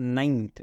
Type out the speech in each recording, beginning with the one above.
9th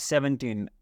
17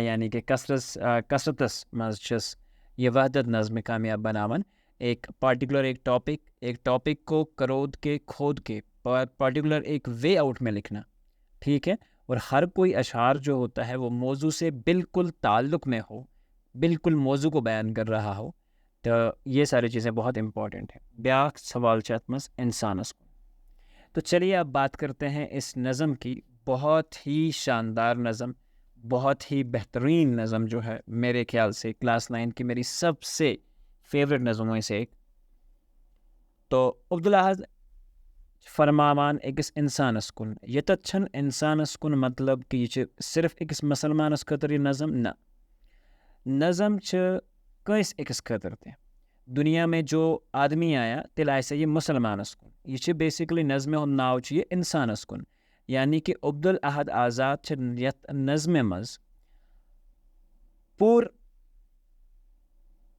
یعنی کہ کثرتس مز چھس یہ وحدت نظم کامیاب بناون. ایک پارٹیکولر ایک ٹاپک کو کرود کے کھود کے پارٹیکولر ایک وے آؤٹ میں لکھنا. ٹھیک ہے. اور ہر کوئی اشعار جو ہوتا ہے وہ موضوع سے بالکل تعلق میں ہو, بالکل موضوع کو بیان کر رہا ہو. تو یہ ساری چیزیں بہت امپورٹنٹ ہیں. بیاق سوال چت مز انسانس کو. تو چلیے اب بات کرتے ہیں اس نظم کی. بہت ہی شاندار نظم, بہت ہی بہترین نظم جو ہے میرے خیال سے کلاس 9 کی میری سب سے فیوریٹ نظموں میں سے ایک. تو عبدالاحد فرماوان اکس انسانس کن یتچھن انسانس کن مطلب کہ یہ صرف اکس مسلمانس خاطر یہ نظم نہ, نظم کس اکس خاطر تہ دنیا میں جو آدمی آیا تیل آئے یہ مسلمانس کن. یہ بیسکلی نظم ہند ناو یہ انسانس کن. یعنی کہ عبدالاحد آزاد یت نظم مز پور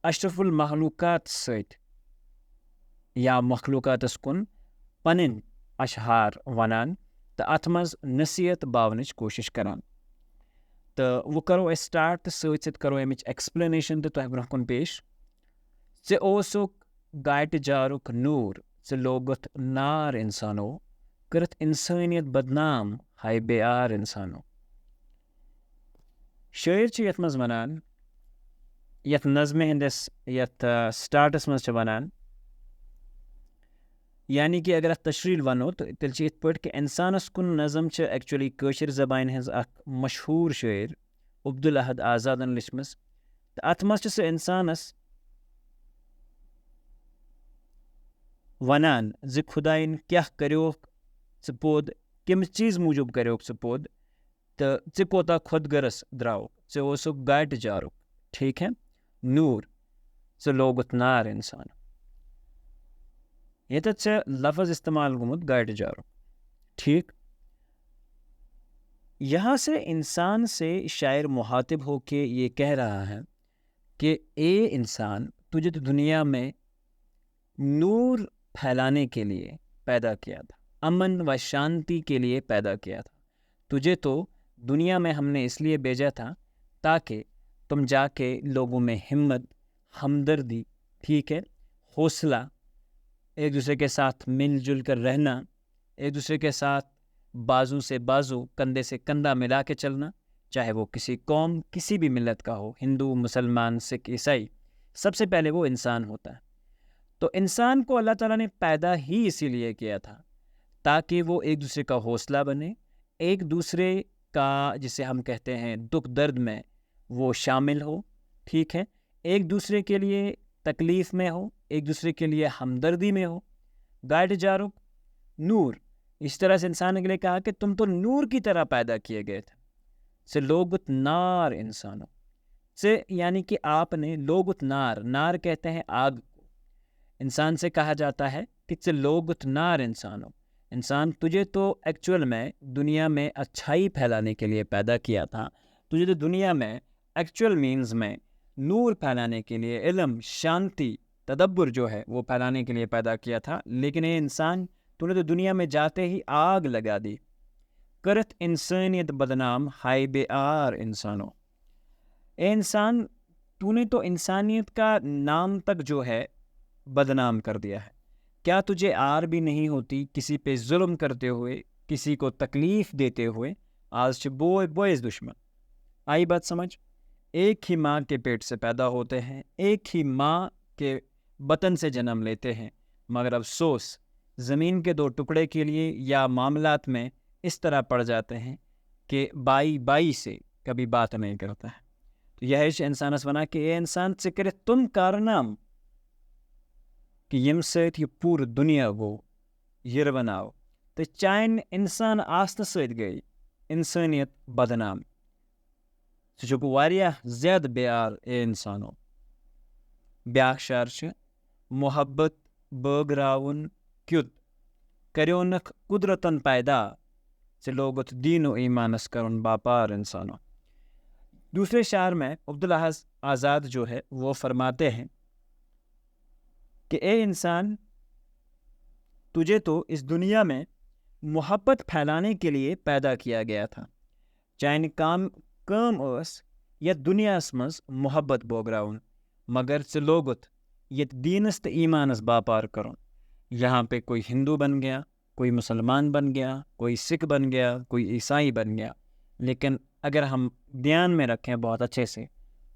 اشرف المخلوقات ست یا مخلوقاتس کن پنن اشعار ونان تو ات مز نصیحت باونچ کوشش کران. تو وہ کرو سٹارٹ تو ست کرو امچ ایکسپلینیشن تو تہ برہ کن پیش. ژے اوسک گاٹہ جارک نور ژے لوگت نار انسانو کرت انسانیت بدنام ہائے بے آر انسانو. شاعر یت مز ونان یت نظم ہندس یت سٹارٹس مز ونان, یعنی کہ اگر ات تشریح ونو تو تیل یت پٹ کہ انسانس کن نظم ایکچولی کٲشر زبان ہز اخ مشہور شاعر عبدالاحد آزادن لچھمژ. تو ات مز سہ انسانس ونان زِ خدائن کیا کریوک ژٕ پود, کم چیز موجوب کریوک ژٕ پود, تو ژٕ کوتاہ خود غرض دراوک, ژے اوسک گاٹہ جارک. ٹھیک ہے. نور ژٕ لوگت نار انسان. یتھ لفظ استعمال گومت گاٹہ جارک. ٹھیک. یہاں سے انسان سے شاعر مخاطب ہو کے یہ کہہ رہا ہے کہ اے انسان, تجھے تو دنیا میں نور پھیلانے کے لیے پیدا کیا تھا, امن و شانتی کے لیے پیدا کیا تھا. تجھے تو دنیا میں ہم نے اس لیے بھیجا تھا تاکہ تم جا کے لوگوں میں ہمت, ہمدردی, ٹھیک ہے, حوصلہ, ایک دوسرے کے ساتھ مل جل کر رہنا, ایک دوسرے کے ساتھ بازو سے بازو, کندھے سے کندھا ملا کے چلنا, چاہے وہ کسی قوم, کسی بھی ملت کا ہو, ہندو, مسلمان, سکھ, عیسائی, سب سے پہلے وہ انسان ہوتا ہے. تو انسان کو اللہ تعالیٰ نے پیدا ہی اسی لیے کیا تھا تاکہ وہ ایک دوسرے کا حوصلہ بنے, ایک دوسرے کا جسے ہم کہتے ہیں دکھ درد میں وہ شامل ہو. ٹھیک ہے. ایک دوسرے کے لیے تکلیف میں ہو, ایک دوسرے کے لیے ہمدردی میں ہو. گاٹہ جارک نور, اس طرح سے انسان کے لیے کہا کہ تم تو نور کی طرح پیدا کیے گئے تھے. سے لوگت نار انسانوں سے, یعنی کہ آپ نے لوگت نار, نار کہتے ہیں آگ کو, انسان سے کہا جاتا ہے کہ سے لوگت نار انسانوں. انسان تجھے تو ایکچول میں دنیا میں اچھائی پھیلانے کے لیے پیدا کیا تھا, تجھے تو دنیا میں ایکچول مینز میں نور پھیلانے کے لیے, علم, شانتی, تدبر جو ہے وہ پھیلانے کے لیے پیدا کیا تھا. لیکن اے انسان, تو نے تو دنیا میں جاتے ہی آگ لگا دی. کرت انسانیت بدنام ہائے بے آر انسانوں. اے انسان, تو نے تو انسانیت کا نام تک جو ہے بدنام کر دیا ہے. کیا تجھے آر بھی نہیں ہوتی کسی پہ ظلم کرتے ہوئے, کسی کو تکلیف دیتے ہوئے؟ آج بوئز دشمن. آئی بات سمجھ؟ ایک ہی ماں کے پیٹ سے پیدا ہوتے ہیں, ایک ہی ماں کے بطن سے جنم لیتے ہیں, مگر افسوس زمین کے دو ٹکڑے کے لیے یا معاملات میں اس طرح پڑ جاتے ہیں کہ بائی سے کبھی بات نہیں کرتا ہے. تو یہ انسانس ونا کہ اے انسان سے کرے تم کارنام کہ یم ست یہ پور دنیا گو یر بناو. تو چائن انسان آسن ست گئی انسانیت بدنام. سہ چھ واریاہ زیادہ بے آر اے انسانو. بیاکھ شعر چھ محبت بٲگراوُن کیُت کریونکھ قدرتن پیدا ژےٚ لوگت دین و ایمانس کرن باپار انسانو. دوسرے شعر میں عبدالاحد آزاد جو ہے وہ فرماتے ہیں کہ اے انسان, تجھے تو اس دنیا میں محبت پھیلانے کے لیے پیدا کیا گیا تھا. چاہے کام اس یتھ دُنیاہس منٛز محبت بٲگراوُن مگر ژٕ لوگُتھ ییٚتہِ دیٖنس تہٕ ایٖمانس باپار کرُن. یہاں پہ کوئی ہندو بن گیا, کوئی مسلمان بن گیا, کوئی سکھ بن گیا, کوئی عیسائی بن گیا. لیکن اگر ہم دھیان میں رکھیں بہت اچھے سے,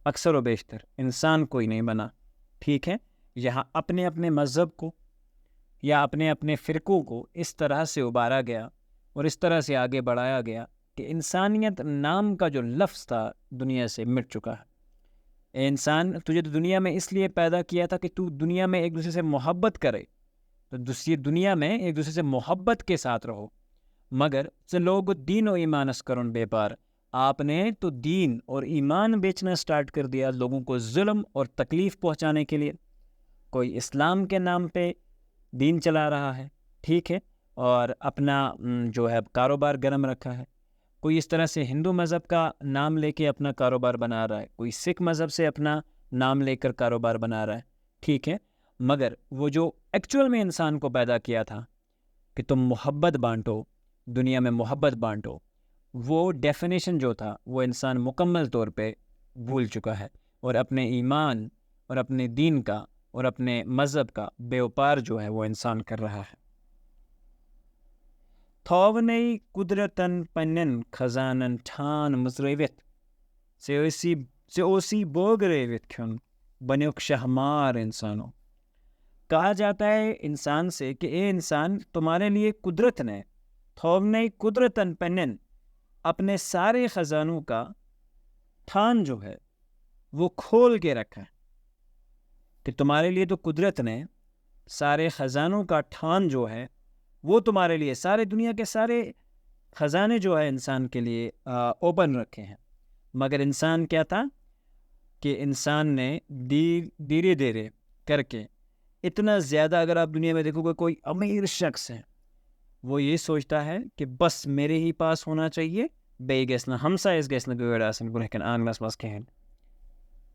اکثر و بیشتر انسان کوئی نہیں بنا. ٹھیک ہے, یہاں اپنے اپنے مذہب کو یا اپنے اپنے فرقوں کو اس طرح سے ابھارا گیا اور اس طرح سے آگے بڑھایا گیا کہ انسانیت نام کا جو لفظ تھا دنیا سے مٹ چکا ہے. اے انسان, تجھے تو دنیا میں اس لیے پیدا کیا تھا کہ تو دنیا میں ایک دوسرے سے محبت کرے, تو دوسری دنیا میں ایک دوسرے سے محبت کے ساتھ رہو. مگر لوگ دین و ایمانس کرن بے پار, آپ نے تو دین اور ایمان بیچنا سٹارٹ کر دیا لوگوں کو ظلم اور تکلیف پہنچانے کے لیے. کوئی اسلام کے نام پہ دین چلا رہا ہے, ٹھیک ہے, اور اپنا جو ہے کاروبار گرم رکھا ہے. کوئی اس طرح سے ہندو مذہب کا نام لے کے اپنا کاروبار بنا رہا ہے, کوئی سکھ مذہب سے اپنا نام لے کر کاروبار بنا رہا ہے, ٹھیک ہے. مگر وہ جو ایکچوئل میں انسان کو پیدا کیا تھا کہ تم محبت بانٹو, دنیا میں محبت بانٹو, وہ ڈیفینیشن جو تھا وہ انسان مکمل طور پہ بھول چکا ہے, اور اپنے ایمان اور اپنے دین کا اور اپنے مذہب کا بیوپار جو ہے وہ انسان کر رہا ہے. تھوونئی قدرتن پنن خزانن ٹھان مزرٲوِتھ ژےٚ اوسی بٲگرٲوِتھ کھیوٚن بنیوک شہمار انسانوں. کہا جاتا ہے انسان سے کہ اے انسان, تمہارے لیے قدرت نے تھوونئی قدرتن پنن اپنے سارے خزانوں کا ٹھان جو ہے وہ کھول کے رکھا ہے. کہ تمہارے لیے تو قدرت نے سارے خزانوں کا ٹھان جو ہے وہ تمہارے لیے, سارے دنیا کے سارے خزانے جو ہے انسان کے لیے اوپن رکھے ہیں. مگر انسان کیا تھا کہ انسان نے دھیرے دھیرے کر کے اتنا زیادہ, اگر آپ دنیا میں دیکھو گے کوئی امیر شخص ہے وہ یہ سوچتا ہے کہ بس میرے ہی پاس ہونا چاہیے, بیٚیہِ گژھِ نہٕ ہمسایَس گژھِ نہٕ گٲڑۍ آسٕنۍ برونٛہہ کَنہِ آنٛگنَس منٛز کِہیٖنۍ.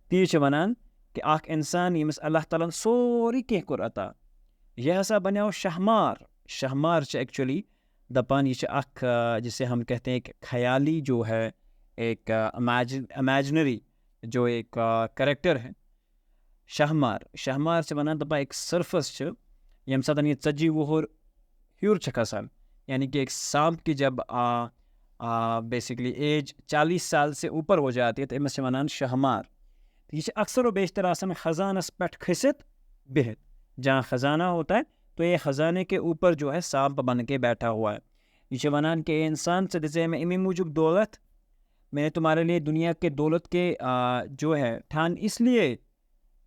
تی چھِ وَنان کہ اکھ انسان ییٚمِس اللہ تعالیٰ ہن سورُے کینٛہہ کوٚر عطا, یہ ہسا بنیو شہمار. شہمار چھِ ایکچولی دپان یہ چھِ اکھ جسے ہم کہتے ہیں ایک خیالی جو ہے, ایک امیجنری جو ایک کریکٹر ہے. شہمار چھِ وَنان دپان ایک سرفس چھِ ییٚمہِ ساتہٕ یہ 40 وُہُر ہیوٚر چھِ کھسان, یعنی کہ ایک سانپ کی جب بیسکلی ایج 40 سال سے اوپر ہو جاتی ہے تو أمِس چھِ وَنان شہمار. یہ چھِ اکثر و بیشتر آسان خزانس پٮ۪ٹھ کھٔسِتھ بِہِتھ, جہاں خزانہ ہوتا ہے تو یہ خزانے کے اوپر جو ہے سانپ بن کے بیٹھا ہوا ہے. یہ چھِ وَنان کہ اے انسان ژےٚ دِژے مےٚ امی موٗجوٗب دولت, میں نے تمہارے لیے دنیا کے دولت کے جو ہے ٹھان اس لیے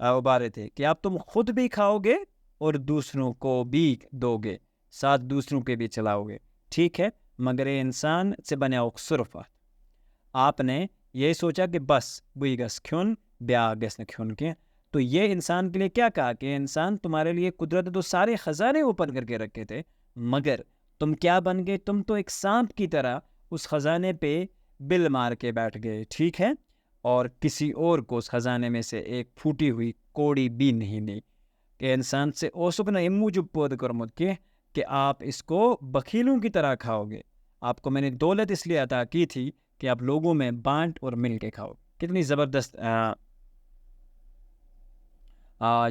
ابھارے تھے کہ آپ تم خود بھی کھاؤ گے اور دوسروں کو بھی دو گے, ساتھ دوسروں کے بھی چلاؤ گے, ٹھیک ہے. مگر اے انسان ژےٚ بنیوک صرف اتھ, آپ نے یہ سوچا کہ بس بٕے گژھٕ کھیوٚن بیٛاکھ گژھِ نہٕ کھیوٚن کینٛہہ. تو یہ انسان کے لیے کیا کہا کہ انسان تمہارے لیے قدرت نے تو سارے خزانے اوپن کر کے رکھے تھے, مگر تم کیا بن گئے, تم تو ایک سانپ کی طرح اس خزانے پہ بل مار کے بیٹھ گئے, ٹھیک ہے, اور کسی اور کو اس خزانے میں سے ایک پھوٹی ہوئی کوڑی بھی نہیں دی. کہ انسان سے اوسک نہ ام موجب پود کرمت کہ آپ اس کو بخیلوں کی طرح کھاؤ گے. آپ کو میں نے دولت اس لیے عطا کی تھی کہ آپ لوگوں میں بانٹ اور مل کے کھاؤ. کتنی زبردست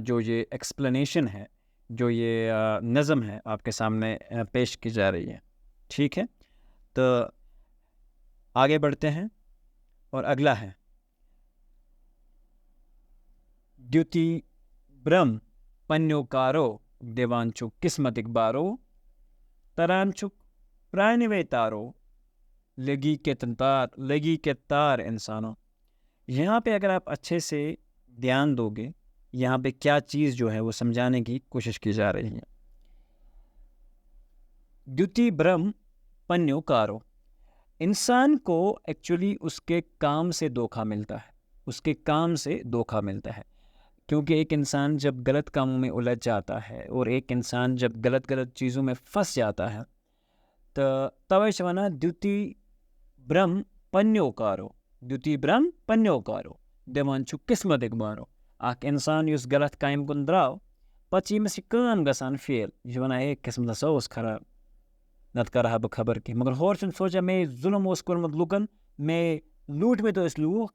جو یہ ایکسپلینیشن ہے, جو یہ نظم ہے آپ کے سامنے پیش کی جا رہی ہے, ٹھیک ہے. تو آگے بڑھتے ہیں اور اگلا ہے دیوتی برم پنیو کارو دیوان چھک قسمتک بارو تران چھک پرانوے تارو لگی کے تار انسانوں. یہاں پہ اگر آپ اچھے سے دھیان دو گے, یہاں پہ کیا چیز جو ہے وہ سمجھانے کی کوشش کی جا رہی ہے. دیوتی برم پنیو کارو, انسان کو ایکچولی اس کے کام سے دھوکہ ملتا ہے, اس کے کام سے دھوکہ ملتا ہے. کیونکہ ایک انسان جب غلط کاموں میں الجھ جاتا ہے اور ایک انسان جب غلط چیزوں میں پھنس جاتا ہے تو توے چھِ وَنان دیوتی برم پنیو کارو, دیوتی برم پنیو کارو دِوان چھُ قسمتٕکۍ بارو. اکھ انسان یُس غلط کامہِ کُن درٛاو پتہٕ چھِ ییٚمِس یہِ کٲم گژھان فیل, یہِ چھِ وَنان ہے قسمت ہسا اوس خراب, نتہٕ کرٕ ہا بہٕ خبر کینٛہہ. مگر ہورٕ چھُنہٕ سونٛچان مےٚ ظُلم اوس کوٚرمُت لُکن, مےٚ لوٗٹمٕتۍ ٲسۍ لوٗکھ,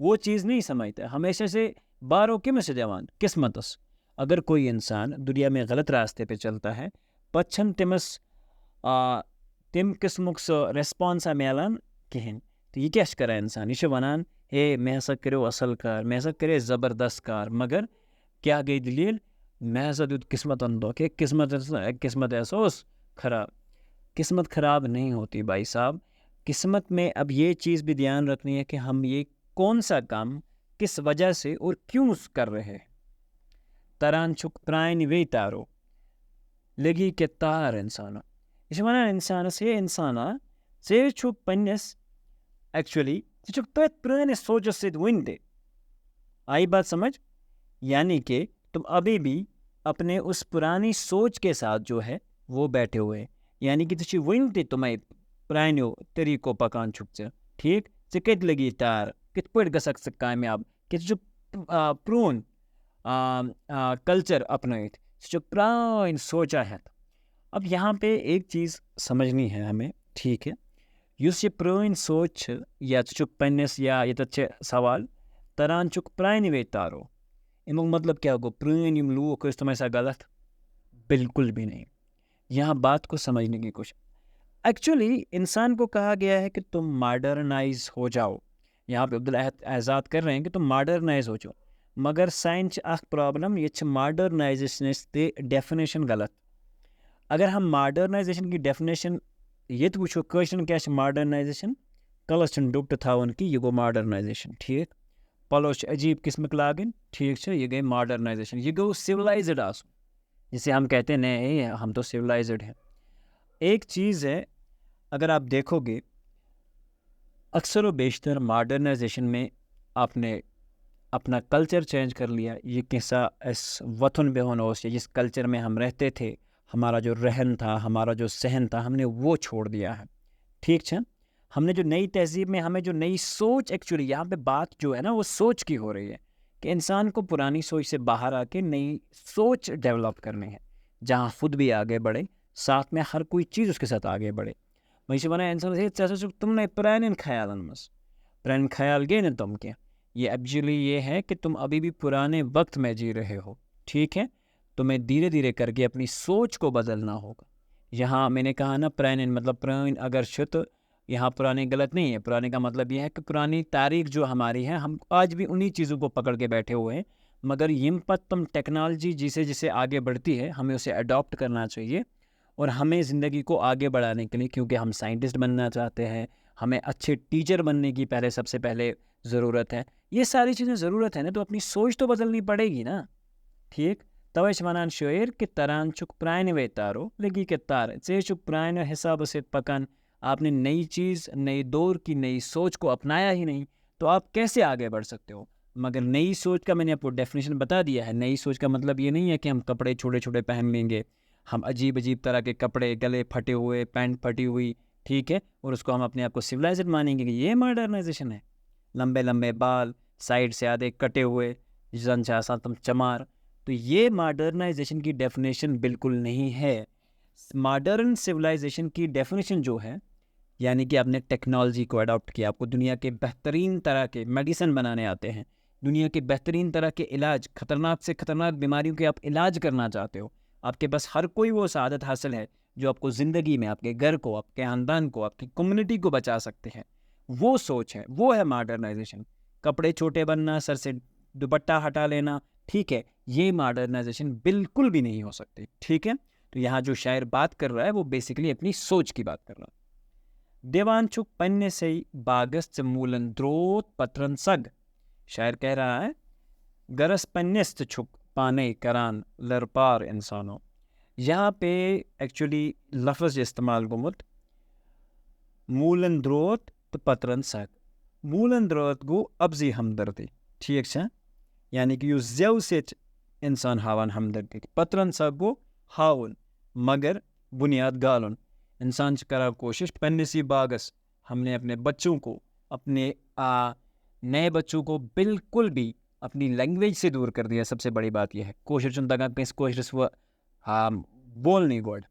وہ چیز نہیں سمجھتا. ہمیشہ سے بارو کمس جوان قسمتس. اگر کوئی انسان دنیا میں غلط راستے پہ چلتا ہے پچھن تمس تم قسمک سو ریسپانسا میلان کہین. تو یہ کیا کران انسان؟ یہ ونان ہے میں ہسا کرو اصل کار، میں ہسا کرے زبردست کار، مگر کیا گئی دلیل؟ میں ہسا دیت قسمت اندو کہ قسمت ایسا اس خراب. قسمت خراب نہیں ہوتی بھائی صاحب. قسمت میں اب یہ چیز بھی دھیان رکھنی ہے کہ ہم یہ کون سا کام کس وجہ سے اور کیوں کر رہے. تران چھک پرائن وی تارو لگی کہ تار انسانو. یہ ونان انسانس یہ انسانا ژے چھک پنس ایکچولی ژے چھک تت پرانس سوچس سۭتۍ وُنہِ تہِ. آئی بات سمجھ؟ یعنی کہ تم ابھی بھی اپنے اس پرانی سوچ کے ساتھ جو ہے وہ بیٹھے ہوئے. یعنی کہ ژے وُنہِ تہِ تمے پرانیو طریقو پکان چھک ژے. ٹھیک؟ ژے کتہِ لگی تار؟ کتھ پٲٹھۍ گژھکھ ژٕ کامیاب؟ کہ ژے چھُکھ پرون کلچر اپنٲیِتھ، ژٕ چھُکھ پرٛٲنۍ سوچا ہٮ۪تھ. اب یہاں پہ ایک چیز سمجھنی ہے ہمیں. ٹھیک ہے؟ یُس یہ پرٲنۍ سوچ چھِ یا ژٕ چھُکھ پننس یا ییٚتٮ۪تھ چھِ سوال تران چھُکھ پرانہِ وے تارو. امیُک مطلب کیا گو؟ پرٲنۍ یِم لوٗکھ ٲسۍ تِم ٲسا غلط؟ بالکل بھی نہیں. یہاں بات کو سمجھنے کی کوشش. ایکچولی انسان کو کہا گیا ہے کہ تم ماڈرنائز ہو جاؤ. یہاں پہ عبدالاحد اعزاد کر رہے ہیں کہ تم ماڈرنائز ہو جاؤ. مگر سائنس اخ پرابلم یہ چھ ماڈرنائزیشنس تہ ڈیفینیشن غلط. اگر ہم ماڈرنائزیشن کی ڈیفینیشن یہ وچھو کٲشرٮ۪ن کیا چھ ماڈرنائزیشن؟ کلس چھُنہٕ ڈُپٹہٕ تھاوُن کہ یہ گو ماڈرنائزیشن. ٹھیک؟ پلو چھ عجیب قسمک لاگن. ٹھیک چھ؟ یہ گئی ماڈرنائزیشن. یہ گو سویلائزڈ آسن، جسے ہم کہتے ہیں نہیں ہم تو سویلائزڈ ہیں. ایک چیز ہے اگر آپ دیکھو گے اکثر و بیشتر ماڈرنائزیشن میں آپ نے اپنا کلچر چینج کر لیا. یہ کیسا اس وطن بہن اوس یا جس کلچر میں ہم رہتے تھے، ہمارا جو رہن تھا، ہمارا جو سہن تھا، ہم نے وہ چھوڑ دیا ہے. ٹھیک ہے؟ ہم نے جو نئی تہذیب میں ہمیں جو نئی سوچ، ایکچولی یہاں پہ بات جو ہے نا وہ سوچ کی ہو رہی ہے کہ انسان کو پرانی سوچ سے باہر آ کے نئی سوچ ڈیولپ کرنی ہے جہاں خود بھی آگے بڑھے، ساتھ میں ہر کوئی چیز اس کے ساتھ آگے بڑھے. وہیں سے بنا انسان تم نے پرانن خیالن مس پران خیال گئے نا تم کے. یہ ایکچولی یہ ہے کہ تم ابھی بھی پرانے وقت میں جی رہے ہو. ٹھیک ہے؟ تمہیں دھیرے دھیرے کر کے اپنی سوچ کو بدلنا ہوگا. یہاں میں نے کہا نا پرانن مطلب پران اگر چھت، یہاں پرانے غلط نہیں ہے. پرانے کا مطلب یہ ہے کہ پرانی تاریخ جو ہماری ہے ہم آج بھی انہی چیزوں کو پکڑ کے بیٹھے ہوئے ہیں. مگر یم پت تم ٹیکنالوجی جسے جسے آگے بڑھتی ہے ہمیں اسے اڈاپٹ کرنا چاہیے. اور ہمیں زندگی کو آگے بڑھانے کے لیے، کیونکہ ہم سائنٹسٹ بننا چاہتے ہیں، ہمیں اچھے ٹیچر بننے کی سب سے پہلے ضرورت ہے. یہ ساری چیزیں ضرورت ہے نا، تو اپنی سوچ تو بدلنی پڑے گی نا. ٹھیک؟ توے چھ ونان شاعر کہ تران چھک پرانہِ وے تارو لگی کہ تار. ژے چھک پرانہِ حساب سے پکان. آپ نے نئی چیز، نئی دور کی نئی سوچ کو اپنایا ہی نہیں، تو آپ کیسے آگے بڑھ سکتے ہو؟ مگر نئی سوچ کا میں نے آپ کو ڈیفینیشن بتا دیا ہے. نئی سوچ کا مطلب یہ نہیں ہے کہ ہم کپڑے چھوٹے چھوٹے پہن لیں گے، ہم عجیب عجیب طرح کے کپڑے، گلے پھٹے ہوئے، پینٹ پھٹی ہوئی، ٹھیک ہے، اور اس کو ہم اپنے آپ کو سویلائزڈ مانیں گے کہ یہ ماڈرنائزیشن ہے. لمبے لمبے بال، سائڈ سے آدھے کٹے ہوئے، زن چاہسا تم چمار. تو یہ ماڈرنائزیشن کی ڈیفینیشن بالکل نہیں ہے. ماڈرن سویلائزیشن کی ڈیفینیشن جو ہے یعنی کہ آپ نے ٹیکنالوجی کو اڈاپٹ کیا، آپ کو دنیا کے بہترین طرح کے میڈیسن بنانے آتے ہیں، دنیا کے بہترین طرح کے علاج، خطرناک سے خطرناک بیماریوں کے آپ علاج کرنا چاہتے ہو. آپ کے پاس ہر کوئی وہ سعادت حاصل ہے جو آپ کو زندگی میں، آپ کے گھر کو، آپ کے خاندان کو، آپ کی کمیونٹی کو بچا سکتے ہیں. وہ سوچ ہے، وہ ہے ماڈرنائزیشن. کپڑے چھوٹے بننا، سر سے دوپٹہ ہٹا لینا، ٹھیک ہے، یہ ماڈرنائزیشن بالکل بھی نہیں ہو سکتی. ٹھیک ہے؟ تو یہاں جو شاعر بات کر رہا ہے وہ بیسیکلی اپنی سوچ کی بات کر رہا ہے. دیوان چھک پنہ سے باغس مولن دروت پترن سگ. شاعر کہہ رہا ہے گرس پنس چھک پانے کران لرپار انسانوں. یہاں پہ ایکچولی لفظ استعمال گومت مولن دروت تو پترن سگ. مولن دروت گو ابزی ہمدردی. ٹھیک چھا؟ یعنی کہ یُس زیو سے انسان ہاوان ہمدردی. پترن سگ گو ہاون مگر بنیاد گالن. انسان کرا کوشش پنسی باغس، ہم نے اپنے بچوں کو، اپنے نئے بچوں کو بالکل بھی اپنی لینگویج سے دور کر دیا. سب سے بڑی بات یہ ہے کوشر چندگا کس کوشر وہ بول نہیں گوڈ.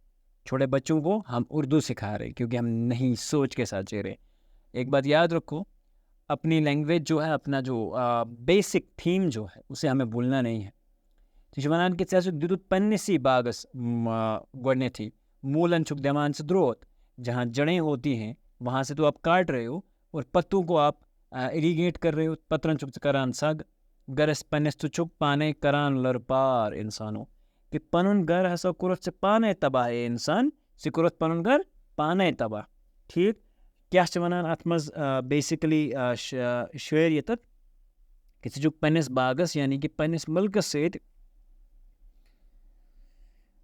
چھوٹے بچوں کو ہم اردو سکھا رہے کیونکہ ہم نہیں سوچ کے ساتھ جی رہے. ایک بات یاد رکھو، اپنی لینگویج جو ہے، اپنا جو بیسک تھیم جو ہے اسے ہمیں بھولنا نہیں ہے. تو ونان کہ ژےٚ ٲسُکھ دیُتُتھ پنٛنِسٕے باغس گۄڈنیٚتھٕے مولن چھُکھ دِوان ژٕ درٛوت، جہاں جڑیں ہوتی ہیں وہاں سے تو آپ کاٹ رہے ہو اور پتوں کو آپ اریگیٹ کر رہے ہو، پترن چھُکھ ژٕ کران سگ، گرس پنٛنِس ژٕ چھُکھ پانے کران لرپار انسانو. کہ پنُن گھر ہسا کوٚرُتھ ژےٚ پانے تباہ اے انسان، ژےٚ کوٚرُتھ پنُن گھر پانے تباہ. ٹھیک، کیاہ چھِ ونان اتھ منٛز بیسکلی شعر ییٚتٮ۪تھ کہ ژٕ چھُکھ پنٛنِس باغس یعنی کہ پنٛنِس ملکس سۭتۍ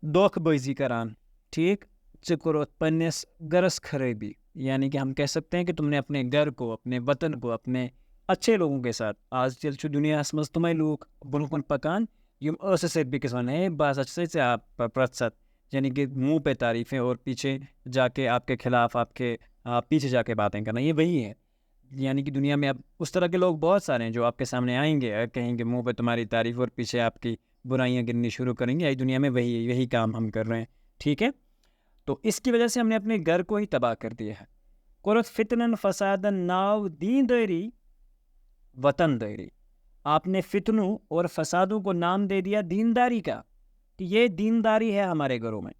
دھوکہ بازی کران. ٹھیک، ژےٚ کوٚرُتھ پنٛنِس گرس خرابی، یعنی کہ ہم کہہ سکتے ہیں کہ تم نے اپنے گھر کو، اپنے وطن کو، اپنے اچھے لوگوں کے ساتھ، آج کل چھُ دُنیاہس منٛز تِمے لوٗکھ برونٛہہ کُن پکان یم ٲسہٕ سۭتۍ بیٚکِس ونان ہے بہٕ ہسا چھُسے ژےٚ پرٛٮ۪تھ ساتہٕ، یعنی کہ منہ پہ تعریفیں اور پیچھے جا کے آپ کے خلاف، آپ کے پیچھے جا کے باتیں کرنا. یہ وہی ہے، یعنی کہ دنیا میں اب اس طرح کے لوگ بہت سارے ہیں جو آپ کے سامنے آئیں گے، کہیں گے منہ پہ تمہاری تعریف اور پیچھے آپ کی برائیاں گننی شروع کریں گے. دنیا میں یہی کام ہم کر رہے ہیں. ٹھیک ہے، تو اس کی وجہ سے ہم نے اپنے گھر کو ہی تباہ کر دیا ہے. قرت فتنن فسادن ناو دین داری وطن داری. آپ نے فتنوں اور فسادوں کو نام دے دیا دینداری کا، کہ یہ دینداری ہے ہمارے گھروں میں.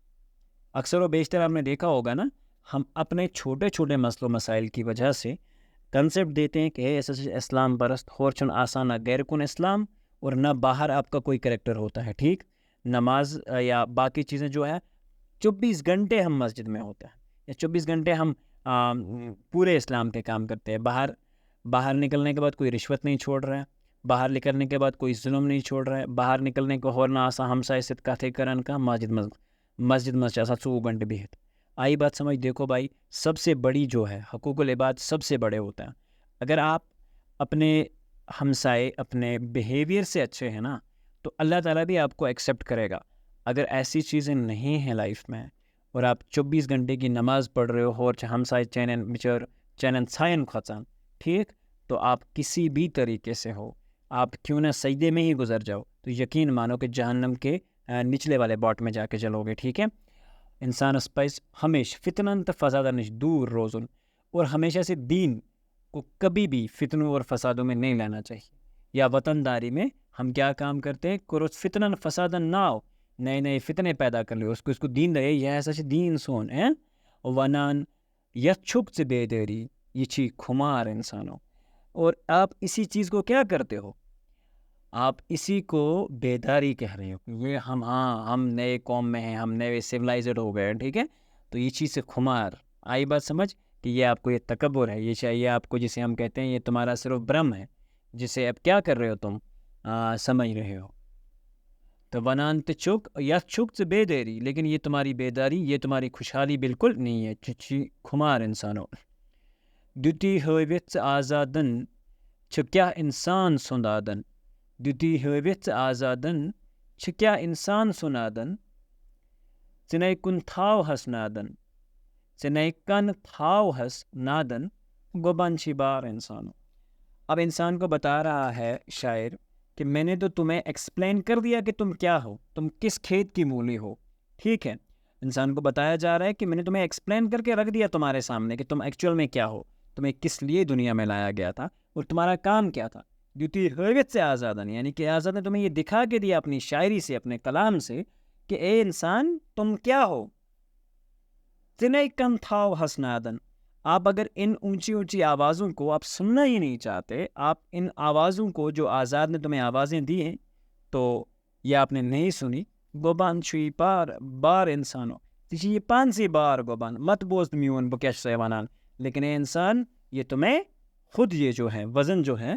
اکثر و بیشتر آپ نے دیکھا ہوگا نا، ہم اپنے چھوٹے چھوٹے مسئلوں مسائل کی وجہ سے کنسیپٹ دیتے ہیں کہ ایسا اسلام پرست ہورچن آسان نہ غیر کن اسلام، اور نہ باہر آپ کا کوئی کریکٹر ہوتا ہے. ٹھیک، نماز یا باقی چیزیں جو ہے 24 گھنٹے ہم مسجد میں ہوتے ہیں، یا 24 گھنٹے ہم پورے اسلام کے کام کرتے ہیں. باہر نکلنے کے بعد کوئی رشوت نہیں چھوڑ رہا ہے، باہر نکلنے کے بعد کوئی ظلم نہیں چھوڑ رہا ہے، باہر نکلنے کو ہور نہ آسان ہمسائے سۭتۍ کتھے کران کا مسجد مز آسان 24 گھنٹے بہت. آئی بات سمجھ؟ دیکھو بھائی، سب سے بڑی جو ہے حقوق العباد سب سے بڑے ہوتے ہیں. اگر آپ اپنے ہمسائے، اپنے بیہیویئر سے اچھے ہیں نا، تو اللہ تعالیٰ بھی آپ کو ایکسیپٹ کرے گا. اگر ایسی چیزیں نہیں ہیں لائف میں، اور آپ 24 گھنٹے کی نماز پڑھ رہے ہو اور ہمسائے چینن چھائن کھوچان، ٹھیک، تو آپ کسی بھی طریقے سے ہو، آپ کیوں نہ سجدے میں ہی گزر جاؤ، تو یقین مانو کہ جہنم کے نچلے والے باٹ میں جا کے چلو گے. ٹھیک ہے، انسانس پز ہمیشہ فتنن تو فسادن نش دور روزن، اور ہمیشہ سے دین کو کبھی بھی فتنوں اور فسادوں میں نہیں لینا چاہیے. یا وطن داری میں ہم کیا کام کرتے ہیں، کرو فتنن فسادن ناؤ، نئے فتنے پیدا کر لے، اس کو دین دے، یہ ایسا دین سون ہے ونان یت چھک ژ بیداری، یہ چھی کھمار انسانوں. اور آپ اسی چیز کو کیا کرتے ہو، آپ اسی کو بیداری کہہ رہے ہو. یہ ہم نئے قوم میں ہیں، ہم نئے سویلائزڈ ہو گئے. ٹھیک ہے، تو یہ چیز سے کھمار. آئی بات سمجھ کہ یہ آپ کو یہ تکبر ہے، یہ چاہیے آپ کو، جسے ہم کہتے ہیں یہ تمہارا صرف برم ہے، جسے اب کیا کر رہے ہو تم سمجھ رہے ہو. تو ونان تو چک یا چھک سے بیداری، لیکن یہ تمہاری بیداری، یہ تمہاری خوشحالی بالکل نہیں ہے. چچی کھمار انسانوں. دتی ہووت آزادن چھ کیا انسان سندادن، دتی ہووت آزادن چھ کیا انسان سنادن، ژنائی کن تھاو ہس نادن، ژنائی کن تھاو ہس نادن، گوبان چھی بار انسانوں. اب انسان کو بتا رہا ہے شاعر کہ میں نے تو تمہیں ایکسپلین کر دیا کہ تم کیا ہو، تم کس کھیت کی مولی ہو. ٹھیک ہے، انسان کو بتایا جا رہا ہے کہ میں نے تمہیں ایکسپلین کر کے رکھ دیا تمہارے سامنے کہ تم ایکچوئل میں کیا ہو، تمہیں کس لیے دنیا میں لایا گیا تھا اور تمہارا کام کیا تھا. دیتی ہووت سے آزادن، یعنی کہ آزاد نے تمہیں یہ دکھا کے دیا اپنی شاعری سے، اپنے کلام سے، کہ اے انسان تم کیا ہو. ژنائی کن تھاو ہس نادن. آپ اگر ان اونچی اونچی آوازوں کو آپ سننا ہی نہیں چاہتے، آپ ان آوازوں کو جو آزاد نے تمہیں آوازیں دی ہیں، تو یہ آپ نے نہیں سنی. گوبان چھوئی بار انسانوں، یہ 5 بار گوبان مت بوزد میون بہ کیاہ سے ونان. لیکن اے انسان، یہ تمہیں خود یہ جو ہے وزن جو ہے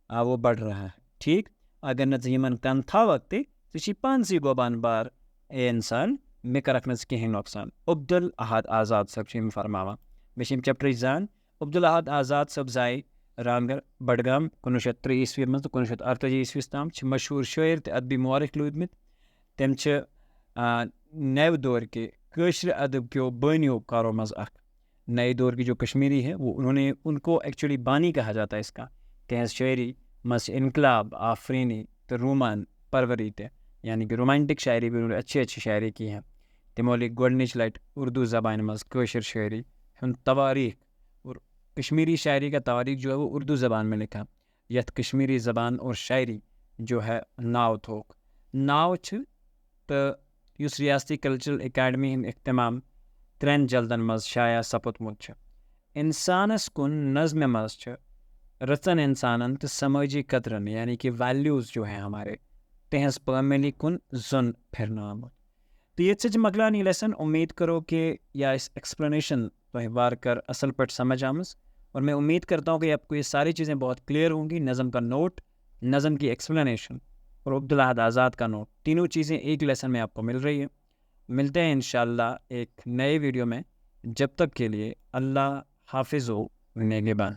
وہ بڑھ رہا ہے. ٹھیک، اگر نہ یمن کن تھا وقت ژے 5 گوبان بار اے انسان، مے کرکھ نہ کہیں نقصان. عبدالاحد آزاد صاحب چھ فرماوان، مے چیپٹر زان. عبدالاحد آزاد صاحب زائے رامگڑھ بڈگام 1903 عیسوی مز تو 1948 عیسویس تام. مشہور شاعر تو ادبی مورخ لودمت. تم نو دور کے کٲشرِ ادب کیو بانیو کارو مز اخ. نئے دور کی جو کشمیری ہے، وہ ان کو ایکچولی بانی کہا جاتا ہے اس کا. کہ شاعری مس انقلاب آفرینی تو رومان پروری تے، یعنی کہ رومانٹک شاعری بھی انہوں نے اچھی شاعری کی ہے. تمو لکھ گۄڈنِچ لٹہِ اردو زبان مز کٲشر شاعری ہند تواریخ اور کشمیری شاعری کا تواریخ جو ہے وہ اردو زبان میں لکھا یت کشمیری زبان اور شاعری جو ہے ناو تھوک ناو تو اس ریاستی کلچرل اکیڈمی ہند اہتمام 3 جلدن مز شائع سپدمت انسانس کن نظم مز رچن انسانن تو سماجی قدرن یعنی کہ ویلیوز جو ہیں ہمارے تہذ پاملی کن زن پھرنا آمت تو یہ مکلان یہ لیسن امید کرو کہ یا اس ایکسپلینیشن تو وار کر اصل پٹ سمجھ آمس اور میں امید کرتا ہوں کہ آپ کو یہ ساری چیزیں بہت کلیئر ہوں گی. نظم کا نوٹ, نظم کی ایکسپلینیشن اور عبدالاحد آزاد کا نوٹ, تینوں چیزیں ایک لیسن میں آپ کو مل رہی ہے. ملتے ہیں انشاءاللہ ایک نئے ویڈیو میں. جب تک کے لیے اللہ حافظ و نگہبان.